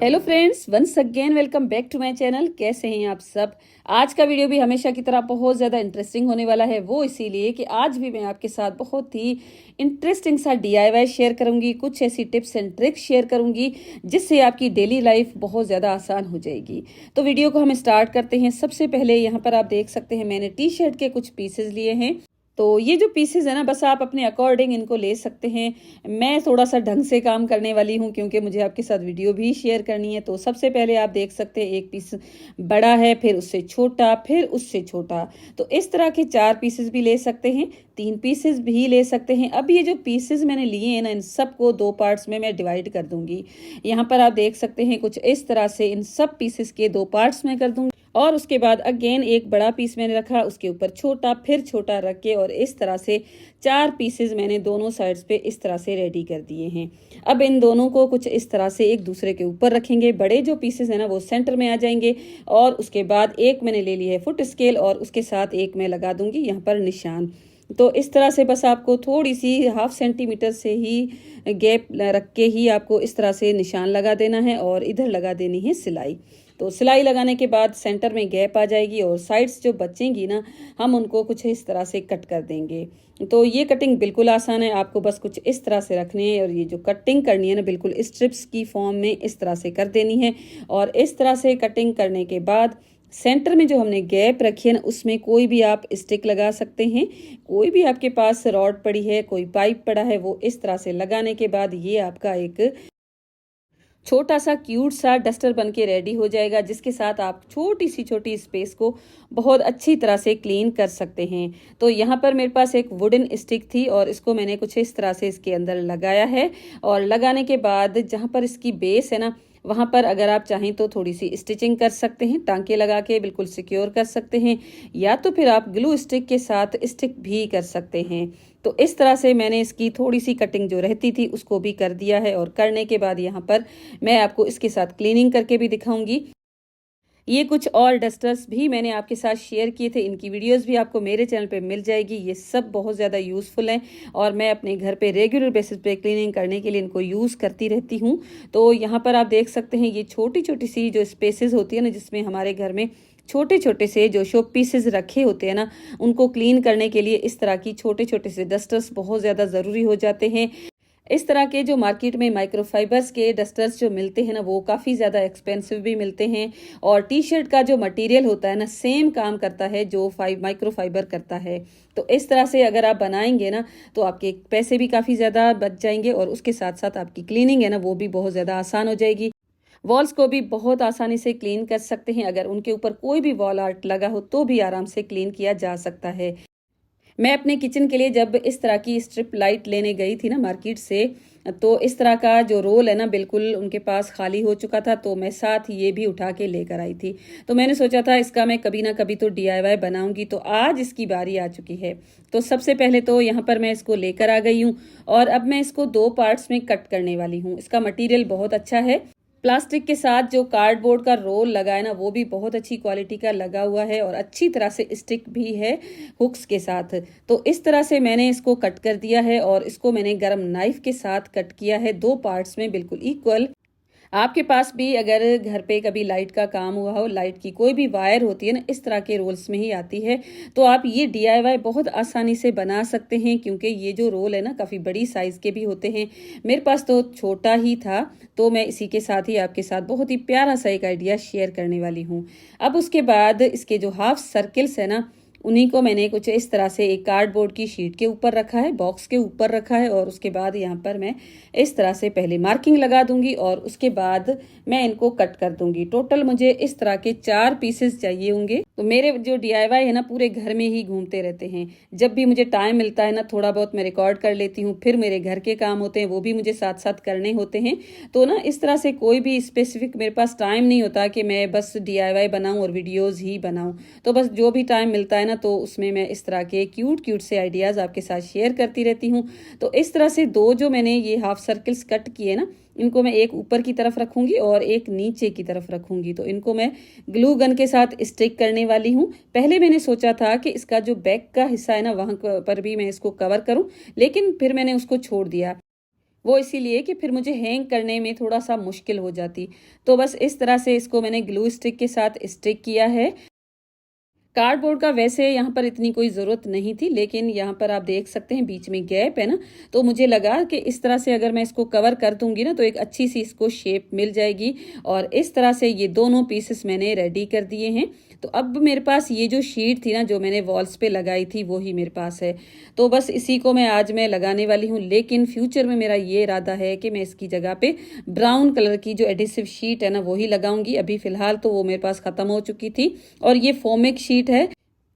Hello friends, once again welcome back to my channel. कैसे हैं आप सब। आज का वीडियो भी हमेशा की तरह बहुत ज़्यादा इंटरेस्टिंग होने वाला है। वो इसीलिए कि आज भी मैं आपके साथ बहुत ही इंटरेस्टिंग सा DIY शेयर करूंगी, कुछ ऐसी टिप्स एंड ट्रिक्स शेयर करूंगी जिससे आपकी डेली लाइफ बहुत ज़्यादा आसान हो जाएगी। तो वीडियो को हम स्टार्ट करते हैं। सबसे पहले यहाँ पर आप देख सकते हैं मैंने टी शर्ट के कुछ पीसेज लिए हैं। तो ये जो पीसेज है ना, बस आप अपने अकॉर्डिंग इनको ले सकते हैं। मैं थोड़ा सा ढंग से काम करने वाली हूँ क्योंकि मुझे आपके साथ वीडियो भी शेयर करनी है। तो सबसे पहले आप देख सकते हैं एक पीस बड़ा है, फिर उससे छोटा, फिर उससे छोटा। तो इस तरह के 4 पीसेज भी ले सकते हैं, 3 पीसेज भी ले सकते हैं। अब ये जो पीसेज मैंने लिए हैं ना, इन सबको 2 पार्ट्स में मैं डिवाइड कर दूंगी। यहाँ पर आप देख सकते हैं कुछ इस तरह से इन सब पीसेस के 2 पार्ट्स में कर दूंगी। और उसके बाद अगेन एक बड़ा पीस मैंने रखा, उसके ऊपर छोटा, फिर छोटा रख के, और इस तरह से 4 पीसेस मैंने दोनों साइड्स पे इस तरह से रेडी कर दिए हैं। अब इन दोनों को कुछ इस तरह से एक दूसरे के ऊपर रखेंगे। बड़े जो पीसेस है ना वो सेंटर में आ जाएंगे, और उसके बाद एक मैंने ले लिया है फुट स्केल, और उसके साथ एक मैं लगा दूंगी यहाँ पर निशान। तो इस तरह से बस आपको थोड़ी सी 1/2 सेंटीमीटर से ही गैप रख के ही आपको इस तरह से निशान लगा देना है, और इधर लगा देनी है सिलाई। तो सिलाई लगाने के बाद सेंटर में गैप आ जाएगी, और साइड्स जो बचेंगी ना, हम उनको कुछ इस तरह से कट कर देंगे। तो ये कटिंग बिल्कुल आसान है, आपको बस कुछ इस तरह से रखनी है, और ये जो कटिंग करनी है ना, बिल्कुल स्ट्रिप्स की फॉर्म में इस तरह से कर देनी है। और इस तरह से कटिंग करने के बाद सेंटर में जो हमने गैप रखी है ना, उसमें कोई भी आप स्टिक लगा सकते हैं। कोई भी आपके पास रॉड पड़ी है, कोई पाइप पड़ा है, वो इस तरह से लगाने के बाद ये आपका एक छोटा सा क्यूट सा डस्टर बन के रेडी हो जाएगा, जिसके साथ आप छोटी स्पेस को बहुत अच्छी तरह से क्लीन कर सकते हैं। तो यहाँ पर मेरे पास एक वुडन स्टिक थी, और इसको मैंने कुछ इस तरह से इसके अंदर लगाया है। और लगाने के बाद जहाँ पर इसकी बेस है ना, वहाँ पर अगर आप चाहें तो थोड़ी सी स्टिचिंग कर सकते हैं, टांके लगा के बिल्कुल सिक्योर कर सकते हैं, या तो फिर आप ग्लू स्टिक के साथ स्टिक भी कर सकते हैं। तो इस तरह से मैंने इसकी थोड़ी सी कटिंग जो रहती थी उसको भी कर दिया है। और करने के बाद यहाँ पर मैं आपको इसके साथ क्लीनिंग करके भी दिखाऊंगी। ये कुछ और डस्टर्स भी मैंने आपके साथ शेयर किए थे, इनकी वीडियोस भी आपको मेरे चैनल पे मिल जाएगी। ये सब बहुत ज़्यादा यूज़फुल हैं, और मैं अपने घर पे रेगुलर बेसिस पे क्लीनिंग करने के लिए इनको यूज़ करती रहती हूँ। तो यहाँ पर आप देख सकते हैं ये छोटी सी जो स्पेसेस होती है ना, जिसमें हमारे घर में छोटे से जो शो पीसेस रखे होते हैं ना, उनको क्लीन करने के लिए इस तरह की छोटे से डस्टर्स बहुत ज़्यादा ज़रूरी हो जाते हैं। इस तरह के जो मार्केट में माइक्रोफाइबर्स के डस्टर्स जो मिलते हैं ना, वो काफ़ी ज़्यादा एक्सपेंसिव भी मिलते हैं। और टी शर्ट का जो मटेरियल होता है ना, सेम काम करता है जो माइक्रोफाइबर करता है। तो इस तरह से अगर आप बनाएंगे ना, तो आपके पैसे भी काफ़ी ज़्यादा बच जाएंगे, और उसके साथ साथ आपकी क्लीनिंग है ना, वो भी बहुत ज़्यादा आसान हो जाएगी। वॉल्स को भी बहुत आसानी से क्लीन कर सकते हैं। अगर उनके ऊपर कोई भी वॉल आर्ट लगा हो तो भी आराम से क्लीन किया जा सकता है। मैं अपने किचन के लिए जब इस तरह की स्ट्रिप लाइट लेने गई थी ना मार्केट से, तो इस तरह का जो रोल है ना, बिल्कुल उनके पास खाली हो चुका था। तो मैं साथ ये भी उठा के लेकर आई थी। तो मैंने सोचा था इसका मैं कभी ना कभी तो DIY बनाऊंगी, तो आज इसकी बारी आ चुकी है। तो सबसे पहले तो यहाँ पर मैं इसको लेकर आ गई हूँ, और अब मैं इसको 2 पार्ट्स में कट करने वाली हूँ। इसका मटेरियल बहुत अच्छा है। प्लास्टिक के साथ जो कार्डबोर्ड का रोल लगा है ना, वो भी बहुत अच्छी क्वालिटी का लगा हुआ है, और अच्छी तरह से स्टिक भी है हुक्स के साथ। तो इस तरह से मैंने इसको कट कर दिया है, और इसको मैंने गरम नाइफ के साथ कट किया है 2 पार्ट्स में, बिल्कुल इक्वल। आपके पास भी अगर घर पे कभी लाइट का काम हुआ हो, लाइट की कोई भी वायर होती है ना, इस तरह के रोल्स में ही आती है, तो आप ये DIY बहुत आसानी से बना सकते हैं। क्योंकि ये जो रोल है ना, काफ़ी बड़ी साइज़ के भी होते हैं। मेरे पास तो छोटा ही था, तो मैं इसी के साथ ही आपके साथ बहुत ही प्यारा सा एक आइडिया शेयर करने वाली हूँ। अब उसके बाद इसके जो हाफ सर्किल्स है ना, उन्हीं को मैंने कुछ इस तरह से एक कार्डबोर्ड की शीट के ऊपर रखा है, बॉक्स के ऊपर रखा है। और उसके बाद यहाँ पर मैं इस तरह से पहले मार्किंग लगा दूंगी, और उसके बाद मैं इनको कट कर दूंगी। टोटल मुझे इस तरह के 4 पीसेस चाहिए होंगे। तो मेरे जो DIY है ना, पूरे घर में ही घूमते रहते हैं। जब भी मुझे टाइम मिलता है ना, थोड़ा बहुत मैं रिकॉर्ड कर लेती हूँ, फिर मेरे घर के काम होते हैं, वो भी मुझे साथ साथ करने होते हैं। तो ना इस तरह से कोई भी स्पेसिफिक मेरे पास टाइम नहीं होता कि मैं बस DIY बनाऊं और वीडियोज ही बनाऊं। तो बस जो भी टाइम मिलता है ना, तो उसमें मैं इस तरह के क्यूट से आइडियाज आपके साथ शेयर करती रहती हूँ। तो इस तरह से 2 जो मैंने ये हाफ सर्कल्स कट किए ना, इनको मैं एक ऊपर की तरफ रखूंगी और एक नीचे की तरफ रखूंगी। तो इनको मैं ग्लू गन के साथ स्टिक करने वाली हूँ। पहले मैंने सोचा था कि इसका जो बैक का हिस्सा है ना, वहां पर भी मैं इसको कवर करूं, लेकिन फिर मैंने उसको छोड़ दिया। वो इसीलिए कि फिर मुझे हैंग करने में थोड़ा सा मुश्किल हो जाती। तो बस इस तरह से इसको मैंने ग्लू स्टिक के साथ स्टिक किया है। कार्डबोर्ड का वैसे यहाँ पर इतनी कोई ज़रूरत नहीं थी, लेकिन यहाँ पर आप देख सकते हैं बीच में गैप है ना, तो मुझे लगा कि इस तरह से अगर मैं इसको कवर कर दूंगी ना तो एक अच्छी सी इसको शेप मिल जाएगी। और इस तरह से ये दोनों पीसेस मैंने रेडी कर दिए हैं। तो अब मेरे पास ये जो शीट थी ना जो मैंने वॉल्स पे लगाई थी वो ही मेरे पास है। तो बस इसी को मैं आज लगाने वाली हूँ, लेकिन फ्यूचर में मेरा ये इरादा है कि मैं इसकी जगह पे ब्राउन कलर की जो एडिसिव शीट है ना वो ही लगाऊंगी। अभी फिलहाल तो वो मेरे पास खत्म हो चुकी थी। और ये फोमिक शीट है,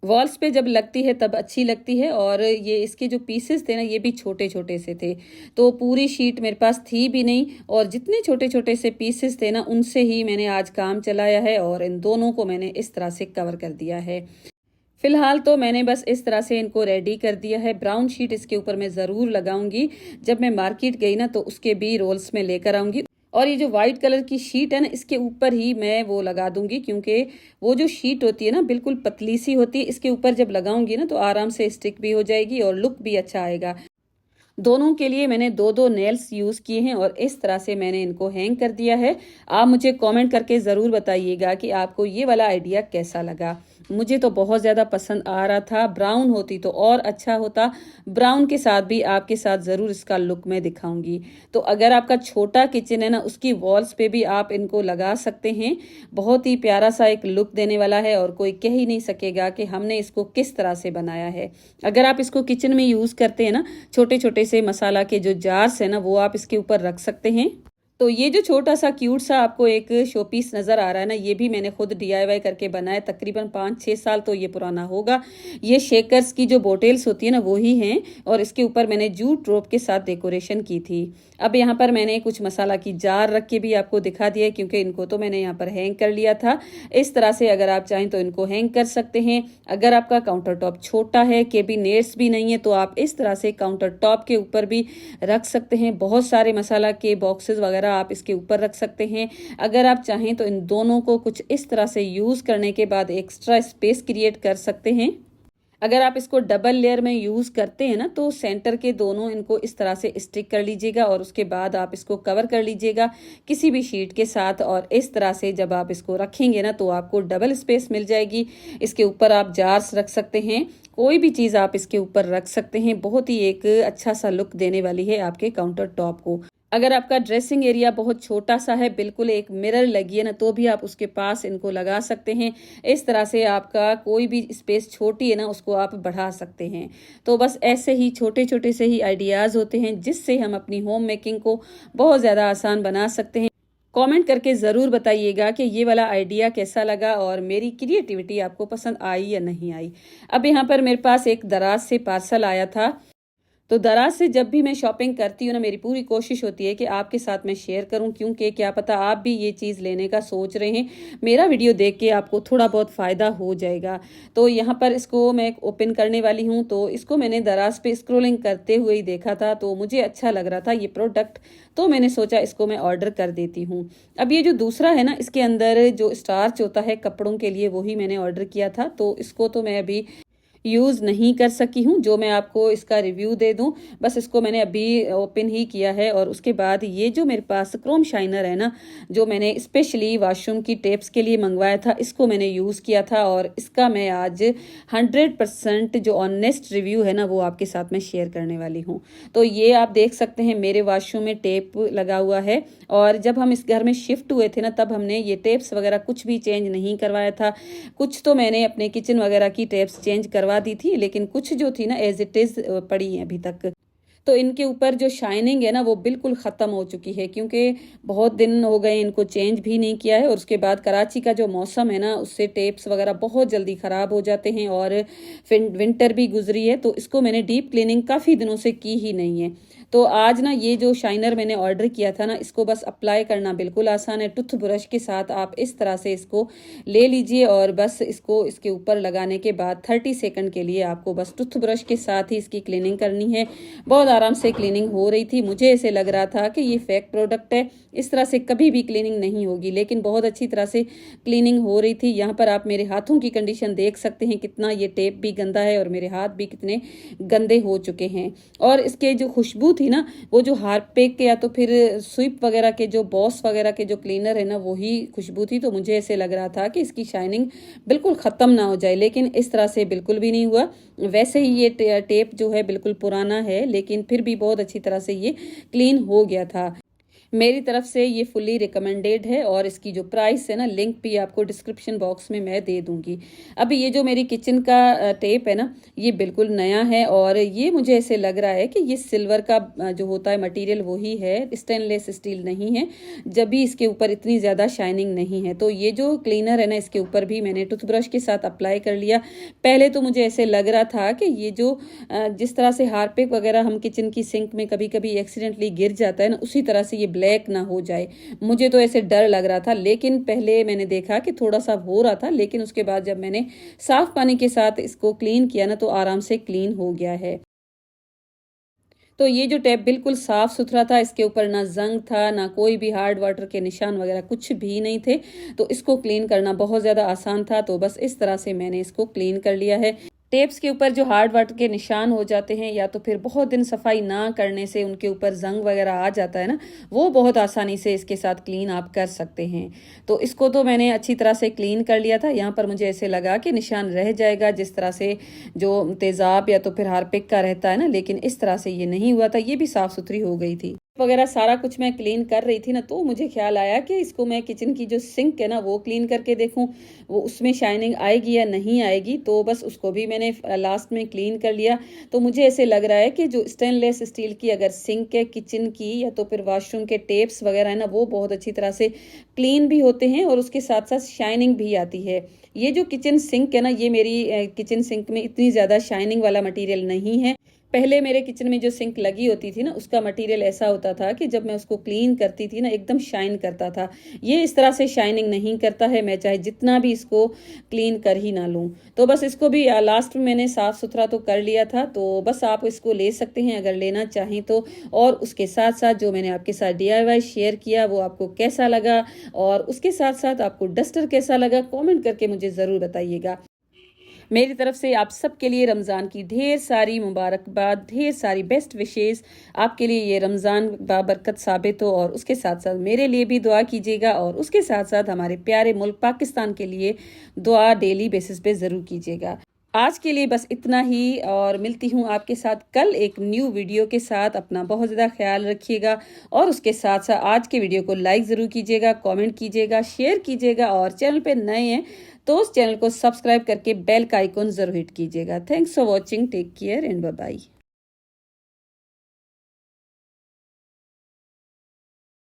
वॉल्स पे जब लगती है तब अच्छी लगती है। और ये इसके जो पीसेस थे ना ये भी छोटे छोटे से थे, तो पूरी शीट मेरे पास थी भी नहीं, और जितने छोटे छोटे से पीसेस थे ना उनसे ही मैंने आज काम चलाया है और इन दोनों को मैंने इस तरह से कवर कर दिया है। फिलहाल तो मैंने बस इस तरह से इनको रेडी कर दिया है। ब्राउन शीट इसके ऊपर मैं ज़रूर लगाऊंगी, जब मैं मार्केट गई ना तो उसके भी रोल्स में लेकर आऊंगी। और ये जो व्हाइट कलर की शीट है ना इसके ऊपर ही मैं वो लगा दूंगी, क्योंकि वो जो शीट होती है ना बिल्कुल पतली सी होती है, इसके ऊपर जब लगाऊंगी ना तो आराम से स्टिक भी हो जाएगी और लुक भी अच्छा आएगा। दोनों के लिए मैंने दो दो नेल्स यूज किए हैं और इस तरह से मैंने इनको हैंग कर दिया है। आप मुझे कमेंट करके ज़रूर बताइएगा कि आपको ये वाला आइडिया कैसा लगा। मुझे तो बहुत ज़्यादा पसंद आ रहा था, ब्राउन होती तो और अच्छा होता। ब्राउन के साथ भी आपके साथ ज़रूर इसका लुक मैं दिखाऊंगी। तो अगर आपका छोटा किचन है ना उसकी वॉल्स पे भी आप इनको लगा सकते हैं। बहुत ही प्यारा सा एक लुक देने वाला है और कोई कह ही नहीं सकेगा कि हमने इसको किस तरह से बनाया है। अगर आप इसको किचन में यूज़ करते हैं ना, छोटे छोटे से मसाला के जो जार्स है ना वो आप इसके ऊपर रख सकते हैं। तो ये जो छोटा सा क्यूट सा आपको एक शो पीस नज़र आ रहा है ना, ये भी मैंने खुद डीआईवाई करके बनाया। तकरीबन 5-6 साल तो ये पुराना होगा। ये शेकर्स की जो बोटल्स होती है ना वो ही हैं, और इसके ऊपर मैंने जूट रोप के साथ डेकोरेशन की थी। अब यहाँ पर मैंने कुछ मसाला की जार रख के भी आपको दिखा दिया है, क्योंकि इनको तो मैंने यहाँ पर हैंग कर लिया था। इस तरह से अगर आप चाहें तो इनको हैंग कर सकते हैं। अगर आपका काउंटर टॉप छोटा है, कैबिनेट्स भी नहीं है, तो आप इस तरह से काउंटर टॉप के ऊपर भी रख सकते हैं। बहुत सारे मसाला के बॉक्सेस वगैरह आप इसके ऊपर रख सकते हैं। अगर आप चाहें तो इन दोनों को कुछ इस तरह से यूज करने के बाद एक्स्ट्रा स्पेस क्रिएट कर सकते हैं। अगर आप इसको डबल लेयर में यूज करते हैं ना तो सेंटर के दोनों इनको इस तरह से स्टिक कर लीजिएगा और उसके बाद आप इसको कवर कर लीजिएगा किसी भी शीट के साथ। और इस तरह से जब आप इसको रखेंगे ना तो आपको डबल स्पेस मिल जाएगी। इसके ऊपर आप जार्स रख सकते हैं, कोई भी चीज़ आप इसके ऊपर रख सकते हैं। बहुत ही एक अच्छा सा लुक देने वाली है आपके काउंटर टॉप को। अगर आपका ड्रेसिंग एरिया बहुत छोटा सा है, बिल्कुल एक मिरर लगी है ना, तो भी आप उसके पास इनको लगा सकते हैं। इस तरह से आपका कोई भी स्पेस छोटी है ना उसको आप बढ़ा सकते हैं। तो बस ऐसे ही छोटे छोटे से ही आइडियाज़ होते हैं जिससे हम अपनी होम मेकिंग को बहुत ज़्यादा आसान बना सकते हैं। कमेंट करके ज़रूर बताइएगा कि ये वाला आइडिया कैसा लगा और मेरी क्रिएटिविटी आपको पसंद आई या नहीं आई। अब यहाँ पर मेरे पास एक दराज से पार्सल आया था। तो दराज से जब भी मैं शॉपिंग करती हूँ ना, मेरी पूरी कोशिश होती है कि आपके साथ मैं शेयर करूँ, क्योंकि क्या पता आप भी ये चीज़ लेने का सोच रहे हैं। मेरा वीडियो देख के आपको थोड़ा बहुत फ़ायदा हो जाएगा। तो यहाँ पर इसको मैं ओपन करने वाली हूँ। तो इसको मैंने दराज पे स्क्रोलिंग करते हुए ही देखा था, तो मुझे अच्छा लग रहा था ये प्रोडक्ट, तो मैंने सोचा इसको मैं ऑर्डर कर देती हूँ। अब ये जो दूसरा है ना, इसके अंदर जो स्टार्च होता है कपड़ों के लिए, वही मैंने ऑर्डर किया था। तो इसको तो मैं अभी यूज़ नहीं कर सकी हूँ जो मैं आपको इसका रिव्यू दे दूँ। बस इसको मैंने अभी ओपन ही किया है। और उसके बाद ये जो मेरे पास क्रोम शाइनर है ना, जो मैंने स्पेशली वॉशरूम की टेप्स के लिए मंगवाया था, इसको मैंने यूज़ किया था और इसका मैं आज 100% जो ऑनेस्ट रिव्यू है ना वो आपके साथ में शेयर करने वाली हूँ। तो ये आप देख सकते हैं मेरे वॉशरूम में टेप लगा हुआ है, और जब हम इस घर में शिफ्ट हुए थे ना तब हमने ये टेप्स वगैरह कुछ भी चेंज नहीं करवाया था। कुछ तो मैंने अपने किचन वगैरह की टेप्स चेंज करवा दी थी, लेकिन कुछ जो थी ना एज इट इज पड़ी है अभी तक। तो इनके ऊपर जो शाइनिंग है ना वो बिल्कुल ख़त्म हो चुकी है, क्योंकि बहुत दिन हो गए इनको चेंज भी नहीं किया है। और उसके बाद कराची का जो मौसम है ना उससे टेप्स वगैरह बहुत जल्दी ख़राब हो जाते हैं, और फिर विंटर भी गुजरी है तो इसको मैंने डीप क्लीनिंग काफ़ी दिनों से की ही नहीं है। तो आज ना ये जो शाइनर मैंने ऑर्डर किया था ना, इसको बस अप्लाई करना बिल्कुल आसान है। टूथ ब्रश के साथ आप इस तरह से इसको ले लीजिए और बस इसको इसके ऊपर लगाने के बाद 30 सेकंड के लिए आपको बस टूथ ब्रश के साथ ही इसकी क्लीनिंग करनी है। बहुत आराम से क्लीनिंग हो रही थी। मुझे ऐसे लग रहा था कि ये फेक प्रोडक्ट है, इस तरह से कभी भी क्लीनिंग नहीं होगी, लेकिन बहुत अच्छी तरह से क्लीनिंग हो रही थी। यहाँ पर आप मेरे हाथों की कंडीशन देख सकते हैं, कितना ये टेप भी गंदा है और मेरे हाथ भी कितने गंदे हो चुके हैं। और इसके जो खुशबू थी थी ना, वो जो हार्पिक या तो फिर स्विप वगैरह के जो बॉस वगैरह के जो क्लीनर है ना, वही खुशबू थी। तो मुझे ऐसे लग रहा था कि इसकी शाइनिंग बिल्कुल ख़त्म ना हो जाए, लेकिन इस तरह से बिल्कुल भी नहीं हुआ। वैसे ही ये टेप जो है बिल्कुल पुराना है, लेकिन फिर भी बहुत अच्छी तरह से ये क्लीन हो गया था। मेरी तरफ से ये फुली रिकमेंडेड है और इसकी जो प्राइस है ना, लिंक भी आपको डिस्क्रिप्शन बॉक्स में मैं दे दूंगी। अब ये जो मेरी किचन का टेप है ना, ये बिल्कुल नया है और ये मुझे ऐसे लग रहा है कि ये सिल्वर का जो होता है मटेरियल वही है, स्टेनलेस स्टील नहीं है, जब भी इसके ऊपर इतनी ज़्यादा शाइनिंग नहीं है। तो ये जो क्लीनर है ना, इसके ऊपर भी मैंने टूथब्रश के साथ अप्लाई कर लिया। पहले तो मुझे ऐसे लग रहा था कि ये जो जिस तरह से हार्पिक वगैरह हम किचन की सिंक में कभी कभी एक्सीडेंटली गिर जाता है ना, उसी तरह से ये ब्लैक ना हो जाए। मुझे तो ऐसे डर लग रहा था, लेकिन पहले मैंने देखा कि थोड़ा सा हो रहा था, लेकिन उसके बाद जब मैंने साफ पानी के साथ इसको क्लीन किया ना, तो आराम से क्लीन हो गया है। तो ये जो टैप बिल्कुल साफ सुथरा था, इसके ऊपर ना जंग था, ना कोई भी हार्ड वाटर के निशान वगैरह कुछ भी नहीं थे। तो इसको क्लीन करना बहुत ज़्यादा आसान था। तो बस इस तरह से मैंने इसको क्लीन कर लिया है। टेप्स के ऊपर जो हार्ड वाटर के निशान हो जाते हैं, या तो फिर बहुत दिन सफाई ना करने से उनके ऊपर जंग वगैरह आ जाता है ना, वो बहुत आसानी से इसके साथ क्लीन आप कर सकते हैं। तो इसको तो मैंने अच्छी तरह से क्लीन कर लिया था। यहाँ पर मुझे ऐसे लगा कि निशान रह जाएगा, जिस तरह से जो तेजाब या तो फिर हार्पिक का रहता है ना, लेकिन इस तरह से ये नहीं हुआ था। ये भी साफ सुथरी हो गई थी वगैरह सारा कुछ मैं क्लीन कर रही थी ना, तो मुझे ख्याल आया कि इसको मैं किचन की जो सिंक है ना, वो क्लीन करके देखूं, वो उसमें शाइनिंग आएगी या नहीं आएगी। तो बस उसको भी मैंने लास्ट में क्लीन कर लिया। तो मुझे ऐसे लग रहा है कि जो स्टेनलेस स्टील की अगर सिंक है किचन की, या तो फिर वॉशरूम के टेप्स वगैरह है ना, वो बहुत अच्छी तरह से क्लीन भी होते हैं और उसके साथ साथ शाइनिंग भी आती है। ये जो किचन सिंक है ना, ये मेरी किचन सिंक में इतनी ज़्यादा शाइनिंग वाला मटीरियल नहीं है। पहले मेरे किचन में जो सिंक लगी होती थी ना, उसका मटेरियल ऐसा होता था कि जब मैं उसको क्लीन करती थी ना, एकदम शाइन करता था। ये इस तरह से शाइनिंग नहीं करता है, मैं चाहे जितना भी इसको क्लीन कर ही ना लूँ। तो बस इसको भी लास्ट में मैंने साफ सुथरा तो कर लिया था। तो बस आप इसको ले सकते हैं अगर लेना चाहें तो। और उसके साथ साथ जो मैंने आपके साथ DIY शेयर किया, वो आपको कैसा लगा, और उसके साथ साथ आपको डस्टर कैसा लगा, कमेंट करके मुझे ज़रूर बताइएगा। मेरी तरफ से आप सबके लिए रमज़ान की ढेर सारी मुबारकबाद, ढेर सारी बेस्ट विशेस। आपके लिए ये रमज़ान बाबरकत साबित हो, और उसके साथ साथ मेरे लिए भी दुआ कीजिएगा, और उसके साथ साथ हमारे प्यारे मुल्क पाकिस्तान के लिए दुआ डेली बेसिस पे ज़रूर कीजिएगा। आज के लिए बस इतना ही, और मिलती हूँ आपके साथ कल एक न्यू वीडियो के साथ। अपना बहुत ज़्यादा ख्याल रखिएगा, और उसके साथ साथ आज के वीडियो को लाइक ज़रूर कीजिएगा, कमेंट कीजिएगा, शेयर कीजिएगा, और चैनल पे नए हैं तो उस चैनल को सब्सक्राइब करके बेल का आइकॉन ज़रूर हिट कीजिएगा। Thanks for watching, take care and bye bye.